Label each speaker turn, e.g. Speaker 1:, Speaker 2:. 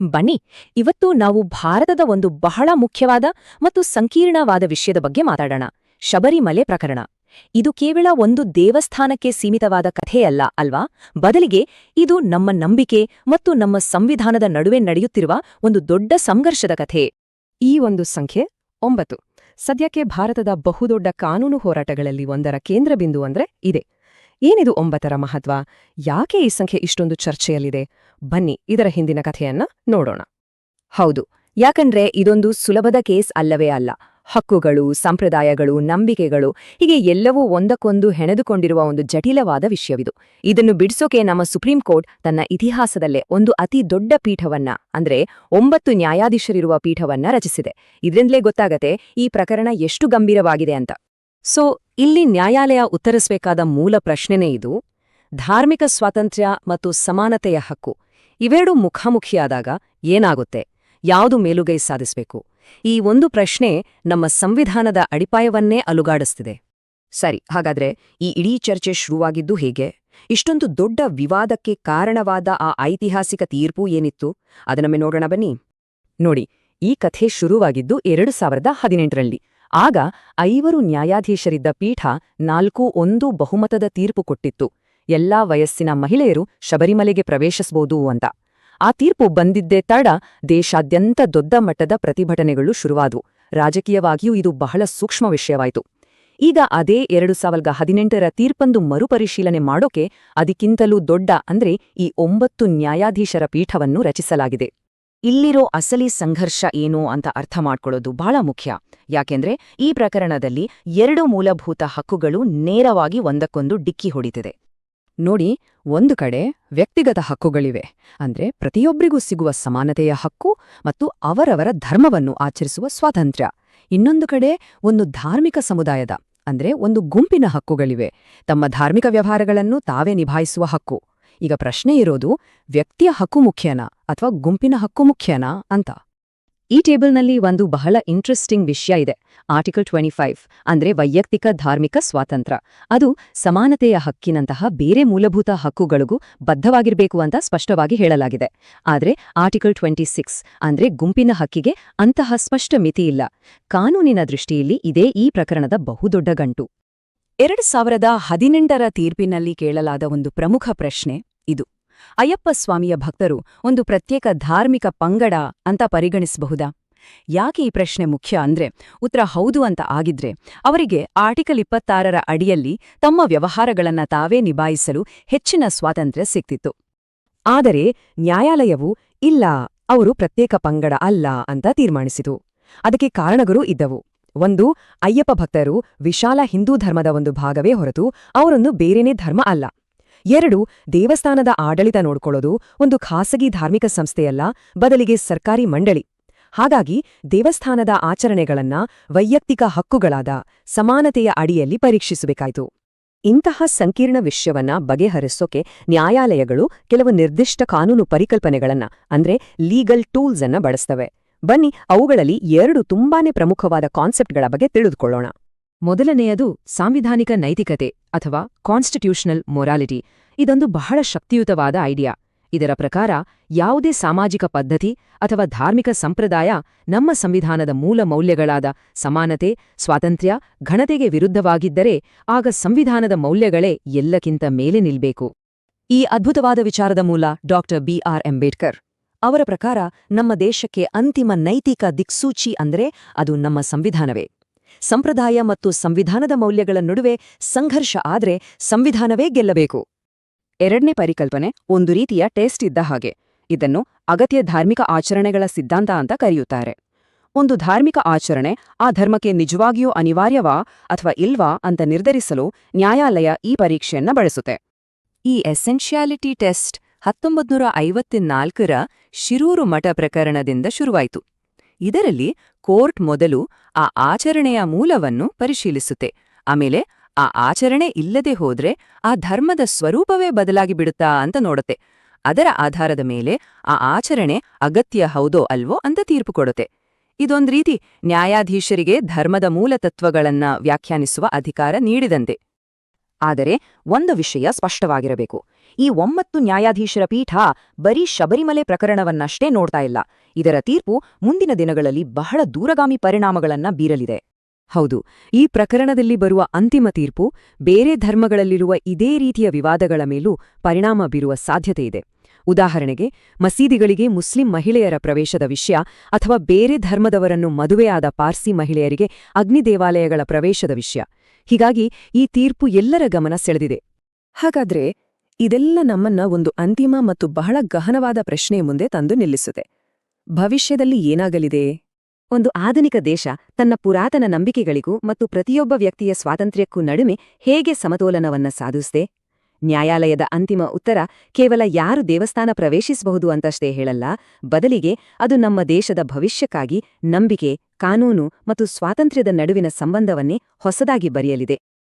Speaker 1: ಬನ್ನಿ ಇವತ್ತು ನಾವು ಭಾರತದ ಒಂದು ಬಹಳ ಮುಖ್ಯವಾದ ಮತ್ತು ಸಂಕೀರ್ಣವಾದ ವಿಷಯದ ಬಗ್ಗೆ ಮಾತಾಡೋಣ. ಶಬರಿಮಲೆ ಪ್ರಕರಣ. ಇದು ಕೇವಲ ಒಂದು ದೇವಸ್ಥಾನಕ್ಕೆ ಸೀಮಿತವಾದ ಕಥೆಯಲ್ಲ ಅಲ್ವಾ? ಬದಲಿಗೆ ಇದು ನಮ್ಮ ನಂಬಿಕೆ ಮತ್ತು ನಮ್ಮ ಸಂವಿಧಾನದ ನಡುವೆ ನಡೆಯುತ್ತಿರುವ ಒಂದು ದೊಡ್ಡ ಸಂಘರ್ಷದ ಕಥೆ.
Speaker 2: ಈ ಒಂದು ಸಂಖ್ಯೆ 9 ಸದ್ಯಕ್ಕೆ ಭಾರತದ ಬಹುದೊಡ್ಡ ಕಾನೂನು ಹೋರಾಟಗಳಲ್ಲಿ ಒಂದರ ಕೇಂದ್ರಬಿಂದು ಅಂದ್ರೆ ಇದೆ. ಏನಿದು 9ರ ಮಹತ್ವ? ಯಾಕೆ ಈ ಸಂಖ್ಯೆ ಇಷ್ಟೊಂದು ಚರ್ಚೆಯಲ್ಲಿದೆ? ಬನ್ನಿ ಇದರ ಹಿಂದಿನ ಕಥೆಯನ್ನ ನೋಡೋಣ.
Speaker 1: ಹೌದು, ಯಾಕಂದ್ರೆ ಇದೊಂದು ಸುಲಭದ ಕೇಸ್ ಅಲ್ಲವೇ ಅಲ್ಲ. ಹಕ್ಕುಗಳು, ಸಂಪ್ರದಾಯಗಳು, ನಂಬಿಕೆಗಳು ಹೀಗೆ ಎಲ್ಲವೂ ಒಂದಕ್ಕೊಂದು ಹೆಣೆದುಕೊಂಡಿರುವ ಒಂದು ಜಟಿಲವಾದ ವಿಷಯವಿದು. ಇದನ್ನು ಬಿಡಿಸೋಕೆ ನಮ್ಮ ಸುಪ್ರೀಂ ಕೋರ್ಟ್ ತನ್ನ ಇತಿಹಾಸದಲ್ಲೇ ಒಂದು ಅತಿ ದೊಡ್ಡ ಪೀಠವನ್ನ, ಅಂದ್ರೆ 9 ನ್ಯಾಯಾಧೀಶರಿರುವ ಪೀಠವನ್ನ ರಚಿಸಿದೆ. ಇದರಿಂದಲೇ ಗೊತ್ತಾಗತ್ತೆ ಈ ಪ್ರಕರಣ ಎಷ್ಟು ಗಂಭೀರವಾಗಿದೆ ಅಂತ. ಸೊ ಇಲ್ಲಿ ನ್ಯಾಯಾಲಯ ಉತ್ತರಿಸಬೇಕಾದ ಮೂಲ ಪ್ರಶ್ನೆನೇ ಇದು: ಧಾರ್ಮಿಕ ಸ್ವಾತಂತ್ರ್ಯ ಮತ್ತು ಸಮಾನತೆಯ ಹಕ್ಕು ಇವೆರಡೂ ಮುಖಾಮುಖಿಯಾದಾಗ ಏನಾಗುತ್ತೆ? ಯಾವುದು ಮೇಲುಗೈ ಸಾಧಿಸಬೇಕು? ಈ ಒಂದು ಪ್ರಶ್ನೆ ನಮ್ಮ ಸಂವಿಧಾನದ ಅಡಿಪಾಯವನ್ನೇ ಅಲುಗಾಡಿಸ್ತಿದೆ. ಸರಿ, ಹಾಗಾದ್ರೆ ಈ ಇಡೀ ಚರ್ಚೆ ಶುರುವಾಗಿದ್ದು ಹೇಗೆ? ಇಷ್ಟೊಂದು ದೊಡ್ಡ ವಿವಾದಕ್ಕೆ ಕಾರಣವಾದ ಆ ಐತಿಹಾಸಿಕ ತೀರ್ಪು ಏನಿತ್ತು? ಅದನ್ನೊಮ್ಮೆ ನೋಡೋಣ ಬನ್ನಿ. ನೋಡಿ, ಈ ಕಥೆ ಶುರುವಾಗಿದ್ದು 2018ರಲ್ಲಿ. ಆಗ 5 ನ್ಯಾಯಾಧೀಶರಿದ್ದ ಪೀಠ 4-1 ಬಹುಮತದ ತೀರ್ಪು ಕೊಟ್ಟಿತ್ತು. ಎಲ್ಲಾ ವಯಸ್ಸಿನ ಮಹಿಳೆಯರು ಶಬರಿಮಲೆಗೆ ಪ್ರವೇಶಿಸಬಹುದು ಅಂತ. ಆ ತೀರ್ಪು ಬಂದಿದ್ದೇ ತಡ ದೇಶಾದ್ಯಂತ ದೊಡ್ಡ ಮಟ್ಟದ ಪ್ರತಿಭಟನೆಗಳು ಶುರುವಾದವು. ರಾಜಕೀಯವಾಗಿಯೂ ಇದು ಬಹಳ ಸೂಕ್ಷ್ಮ ವಿಷಯವಾಯಿತು. ಈಗ ಅದೇ 2018ರ ತೀರ್ಪಂದು ಮರುಪರಿಶೀಲನೆ ಮಾಡೋಕೆ ಅದಕ್ಕಿಂತಲೂ ದೊಡ್ಡ ಅಂದ್ರೆ ಈ 9 ನ್ಯಾಯಾಧೀಶರ ಪೀಠವನ್ನು ರಚಿಸಲಾಗಿದೆ. ಇಲ್ಲಿರೋ ಅಸಲಿ ಸಂಘರ್ಷ ಏನು ಅಂತ ಅರ್ಥ ಮಾಡ್ಕೊಳ್ಳೋದು ಬಹಳ ಮುಖ್ಯ. ಯಾಕೆಂದ್ರೆ ಈ ಪ್ರಕರಣದಲ್ಲಿ 2 ಮೂಲಭೂತ ಹಕ್ಕುಗಳು ನೇರವಾಗಿ ಒಂದಕ್ಕೊಂದು ಡಿಕ್ಕಿ ಹೊಡಿತಿದೆ. ನೋಡಿ, ಒಂದು ಕಡೆ ವ್ಯಕ್ತಿಗತ ಹಕ್ಕುಗಳಿವೆ, ಅಂದ್ರೆ ಪ್ರತಿಯೊಬ್ಬರಿಗೂ ಸಿಗುವ ಸಮಾನತೆಯ ಹಕ್ಕು ಮತ್ತು ಅವರವರ ಧರ್ಮವನ್ನು ಆಚರಿಸುವ ಸ್ವಾತಂತ್ರ್ಯ. ಇನ್ನೊಂದು ಕಡೆ ಒಂದು ಧಾರ್ಮಿಕ ಸಮುದಾಯದ, ಅಂದ್ರೆ ಒಂದು ಗುಂಪಿನ ಹಕ್ಕುಗಳಿವೆ, ತಮ್ಮ ಧಾರ್ಮಿಕ ವ್ಯವಹಾರಗಳನ್ನು ತಾವೇ ನಿಭಾಯಿಸುವ ಹಕ್ಕು. ಈಗ ಪ್ರಶ್ನೆ ಇರೋದು, ವ್ಯಕ್ತಿಯ ಹಕ್ಕು ಮುಖ್ಯನಾ ಅಥವಾ ಗುಂಪಿನ ಹಕ್ಕು ಮುಖ್ಯನಾ ಅಂತ. ಈ ಟೇಬಲ್ನಲ್ಲಿ ಒಂದು ಬಹಳ ಇಂಟ್ರೆಸ್ಟಿಂಗ್ ವಿಷಯ ಇದೆ. ಆರ್ಟಿಕಲ್ 25 ಅಂದ್ರೆ ವೈಯಕ್ತಿಕ ಧಾರ್ಮಿಕ ಸ್ವಾತಂತ್ರ್ಯ. ಅದು ಸಮಾನತೆಯ ಹಕ್ಕಿನಂತಹ ಬೇರೆ ಮೂಲಭೂತ ಹಕ್ಕುಗಳಿಗೂ ಬದ್ಧವಾಗಿರಬೇಕು ಅಂತ ಸ್ಪಷ್ಟವಾಗಿ ಹೇಳಲಾಗಿದೆ. ಆದರೆ ಆರ್ಟಿಕಲ್ 26 ಅಂದ್ರೆ ಗುಂಪಿನ ಹಕ್ಕಿಗೆ ಅಂತಹ ಸ್ಪಷ್ಟ ಮಿತಿಯಿಲ್ಲ. ಕಾನೂನಿನ ದೃಷ್ಟಿಯಲ್ಲಿ ಇದೇ ಈ ಪ್ರಕರಣದ ಬಹುದೊಡ್ಡ ಗಂಟು. 2018ರ ತೀರ್ಪಿನಲ್ಲಿ ಕೇಳಲಾದ ಒಂದು ಪ್ರಮುಖ ಪ್ರಶ್ನೆ ಇದು: ಅಯ್ಯಪ್ಪ ಸ್ವಾಮಿಯ ಭಕ್ತರು ಒಂದು ಪ್ರತ್ಯೇಕ ಧಾರ್ಮಿಕ ಪಂಗಡ ಅಂತ ಪರಿಗಣಿಸಬಹುದಾ? ಯಾಕೆ ಈ ಪ್ರಶ್ನೆ ಮುಖ್ಯ ಅಂದ್ರೆ, ಉತ್ತರ ಹೌದು ಅಂತ ಆಗಿದ್ರೆ ಅವರಿಗೆ ಆರ್ಟಿಕಲ್ 26ರ ಅಡಿಯಲ್ಲಿ ತಮ್ಮ ವ್ಯವಹಾರಗಳನ್ನ ತಾವೇ ನಿಭಾಯಿಸಲು ಹೆಚ್ಚಿನ ಸ್ವಾತಂತ್ರ್ಯ ಸಿಕ್ತಿತ್ತು. ಆದರೆ ನ್ಯಾಯಾಲಯವು ಇಲ್ಲ, ಅವರು ಪ್ರತ್ಯೇಕ ಪಂಗಡ ಅಲ್ಲ ಅಂತ ತೀರ್ಮಾನಿಸಿತು. ಅದಕ್ಕೆ ಕಾರಣಗಳು ಇದ್ದವು. ಒಂದು, ಅಯ್ಯಪ್ಪ ಭಕ್ತರು ವಿಶಾಲ ಹಿಂದೂ ಧರ್ಮದ ಒಂದು ಭಾಗವೇ ಹೊರತು ಅವರೊಂದು ಬೇರೆನೇ ಧರ್ಮ ಅಲ್ಲ. 2, ದೇವಸ್ಥಾನದ ಆಡಳಿತ ನೋಡ್ಕೊಳ್ಳೋದು ಒಂದು ಖಾಸಗಿ ಧಾರ್ಮಿಕ ಸಂಸ್ಥೆಯಲ್ಲ, ಬದಲಿಗೆ ಸರ್ಕಾರಿ ಮಂಡಳಿ. ಹಾಗಾಗಿ ದೇವಸ್ಥಾನದ ಆಚರಣೆಗಳನ್ನ ವೈಯಕ್ತಿಕ ಹಕ್ಕುಗಳಾದ ಸಮಾನತೆಯ ಅಡಿಯಲ್ಲಿ ಪರೀಕ್ಷಿಸಬೇಕಾಯಿತು. ಇಂತಹ ಸಂಕೀರ್ಣ ವಿಷಯವನ್ನ ಬಗೆಹರಿಸೋಕೆ ನ್ಯಾಯಾಲಯಗಳು ಕೆಲವು ನಿರ್ದಿಷ್ಟ ಕಾನೂನು ಪರಿಕಲ್ಪನೆಗಳನ್ನ, ಅಂದ್ರೆ ಲೀಗಲ್ ಟೂಲ್ಸ್ ಅನ್ನ ಬಳಸ್ತವೆ. ಬನ್ನಿ ಅವುಗಳಲ್ಲಿ 2 ತುಂಬಾನೇ ಪ್ರಮುಖವಾದ ಕಾನ್ಸೆಪ್ಟ್ಗಳ ಬಗ್ಗೆ ತಿಳಿದುಕೊಳ್ಳೋಣ. ಮೊದಲನೆಯದು ಸಾಂವಿಧಾನಿಕ ನೈತಿಕತೆ ಅಥವಾ ಕಾನ್ಸ್ಟಿಟ್ಯೂಷನಲ್ ಮೊರಾಲಿಟಿ. ಇದೊಂದು ಬಹಳ ಶಕ್ತಿಯುತವಾದ ಐಡಿಯಾ. ಇದರ ಪ್ರಕಾರ ಯಾವುದೇ ಸಾಮಾಜಿಕ ಪದ್ಧತಿ ಅಥವಾ ಧಾರ್ಮಿಕ ಸಂಪ್ರದಾಯ ನಮ್ಮ ಸಂವಿಧಾನದ ಮೂಲ ಮೌಲ್ಯಗಳಾದ ಸಮಾನತೆ, ಸ್ವಾತಂತ್ರ್ಯ, ಘನತೆಗೆ ವಿರುದ್ಧವಾಗಿದ್ದರೆ ಆಗ ಸಂವಿಧಾನದ ಮೌಲ್ಯಗಳೇ ಎಲ್ಲಕ್ಕಿಂತ ಮೇಲೆ ನಿಲ್ಬೇಕು. ಈ ಅದ್ಭುತವಾದ ವಿಚಾರದ ಮೂಲ ಡಾಕ್ಟರ್ BR ಅಂಬೇಡ್ಕರ್. ಅವರ ಪ್ರಕಾರ ನಮ್ಮ ದೇಶಕ್ಕೆ ಅಂತಿಮ ನೈತಿಕ ದಿಕ್ಸೂಚಿ ಅಂದ್ರೆ ಅದು ನಮ್ಮ ಸಂವಿಧಾನವೇ. ಸಂಪ್ರದಾಯ ಮತ್ತು ಸಂವಿಧಾನದ ಮೌಲ್ಯಗಳ ನಡುವೆ ಸಂಘರ್ಷ ಆದ್ರೆ ಸಂವಿಧಾನವೇ ಗೆಲ್ಲಬೇಕು. 2ನೇ ಪರಿಕಲ್ಪನೆ ಒಂದು ರೀತಿಯ ಟೆಸ್ಟ್ ಇದ್ದ ಹಾಗೆ. ಇದನ್ನು ಅಗತ್ಯ ಧಾರ್ಮಿಕ ಆಚರಣೆಗಳ ಸಿದ್ಧಾಂತ ಅಂತ ಕರೆಯುತ್ತಾರೆ. ಒಂದು ಧಾರ್ಮಿಕ ಆಚರಣೆ ಆ ಧರ್ಮಕ್ಕೆ ನಿಜವಾಗಿಯೂ ಅನಿವಾರ್ಯವಾ ಅಥವಾ ಇಲ್ವಾ ಅಂತ ನಿರ್ಧರಿಸಲು ನ್ಯಾಯಾಲಯ ಈ ಪರೀಕ್ಷೆಯನ್ನ ಬಳಸುತ್ತೆ. ಈ ಎಸೆನ್ಷಿಯಾಲಿಟಿ ಟೆಸ್ಟ್ 1954ರ ಶಿರೂರು ಮಠ ಪ್ರಕರಣದಿಂದ ಶುರುವಾಯಿತು. ಇದರಲ್ಲಿ ಕೋರ್ಟ್ ಮೊದಲು ಆ ಆಚರಣೆಯ ಮೂಲವನ್ನು ಪರಿಶೀಲಿಸುತ್ತೆ. ಆಮೇಲೆ ಆ ಆಚರಣೆ ಇಲ್ಲದೆ ಹೋದ್ರೆ ಆ ಧರ್ಮದ ಸ್ವರೂಪವೇ ಬದಲಾಗಿ ಬಿಡುತ್ತಾ ಅಂತ ನೋಡುತ್ತೆ. ಅದರ ಆಧಾರದ ಮೇಲೆ ಆ ಆಚರಣೆ ಅಗತ್ಯ ಹೌದೋ ಅಲ್ವೋ ಅಂತ ತೀರ್ಪು ಕೊಡುತ್ತೆ. ಇದೊಂದು ರೀತಿ ನ್ಯಾಯಾಧೀಶರಿಗೆ ಧರ್ಮದ ಮೂಲ ತತ್ವಗಳನ್ನ ವ್ಯಾಖ್ಯಾನಿಸುವ ಅಧಿಕಾರ ನೀಡಿದಂತೆ. ಆದರೆ ಒಂದು ವಿಷಯ ಸ್ಪಷ್ಟವಾಗಿರಬೇಕು: ಈ 9 ನ್ಯಾಯಾಧೀಶರ ಪೀಠ ಬರೀ ಶಬರಿಮಲೆ ಪ್ರಕರಣವನ್ನಷ್ಟೇ ನೋಡ್ತಾ ಇಲ್ಲ. ಇದರ ತೀರ್ಪು ಮುಂದಿನ ದಿನಗಳಲ್ಲಿ ಬಹಳ ದೂರಗಾಮಿ ಪರಿಣಾಮಗಳನ್ನ ಬೀರಲಿದೆ.
Speaker 2: ಹೌದು, ಈ ಪ್ರಕರಣದಲ್ಲಿ ಬರುವ ಅಂತಿಮ ತೀರ್ಪು ಬೇರೆ ಧರ್ಮಗಳಲ್ಲಿರುವ ಇದೇ ರೀತಿಯ ವಿವಾದಗಳ ಮೇಲೂ ಪರಿಣಾಮ ಬೀರುವ ಸಾಧ್ಯತೆಯಿದೆ. ಉದಾಹರಣೆಗೆ, ಮಸೀದಿಗಳಿಗೆ ಮುಸ್ಲಿಂ ಮಹಿಳೆಯರ ಪ್ರವೇಶದ ವಿಷಯ ಅಥವಾ ಬೇರೆ ಧರ್ಮದವರನ್ನು ಮದುವೆಯಾದ ಪಾರ್ಸಿ ಮಹಿಳೆಯರಿಗೆ ಅಗ್ನಿ ದೇವಾಲಯಗಳ ಪ್ರವೇಶದ ವಿಷಯ. ಹೀಗಾಗಿ ಈ ತೀರ್ಪು ಎಲ್ಲರ ಗಮನ ಸೆಳೆದಿದೆ. ಹಾಗಾದ್ರೆ ಇದೆಲ್ಲ ನಮ್ಮನ್ನ ಒಂದು ಅಂತಿಮ ಮತ್ತು ಬಹಳ ಗಹನವಾದ ಪ್ರಶ್ನೆಯ ಮುಂದೆ ತಂದು ನಿಲ್ಲಿಸುತ್ತೆ. ಭವಿಷ್ಯದಲ್ಲಿ ಏನಾಗಲಿದೆ?
Speaker 1: ಒಂದು ಆಧುನಿಕ ದೇಶ ತನ್ನ ಪುರಾತನ ನಂಬಿಕೆಗಳಿಗೂ ಮತ್ತು ಪ್ರತಿಯೊಬ್ಬ ವ್ಯಕ್ತಿಯ ಸ್ವಾತಂತ್ರ್ಯಕ್ಕೂ ನಡುವೆ ಹೇಗೆ ಸಮತೋಲನವನ್ನ ಸಾಧಿಸುತ್ತೆ? ನ್ಯಾಯಾಲಯದ ಅಂತಿಮ ಉತ್ತರ ಕೇವಲ ಯಾರು ದೇವಸ್ಥಾನ ಪ್ರವೇಶಿಸಬಹುದು ಅಂತಷ್ಟೇ ಹೇಳಲ್ಲ, ಬದಲಿಗೆ ಅದು ನಮ್ಮ ದೇಶದ ಭವಿಷ್ಯಕ್ಕಾಗಿ ನಂಬಿಕೆ, ಕಾನೂನು ಮತ್ತು ಸ್ವಾತಂತ್ರ್ಯದ ನಡುವಿನ ಸಂಬಂಧವನ್ನೇ ಹೊಸದಾಗಿ ಬರೆಯಲಿದೆ.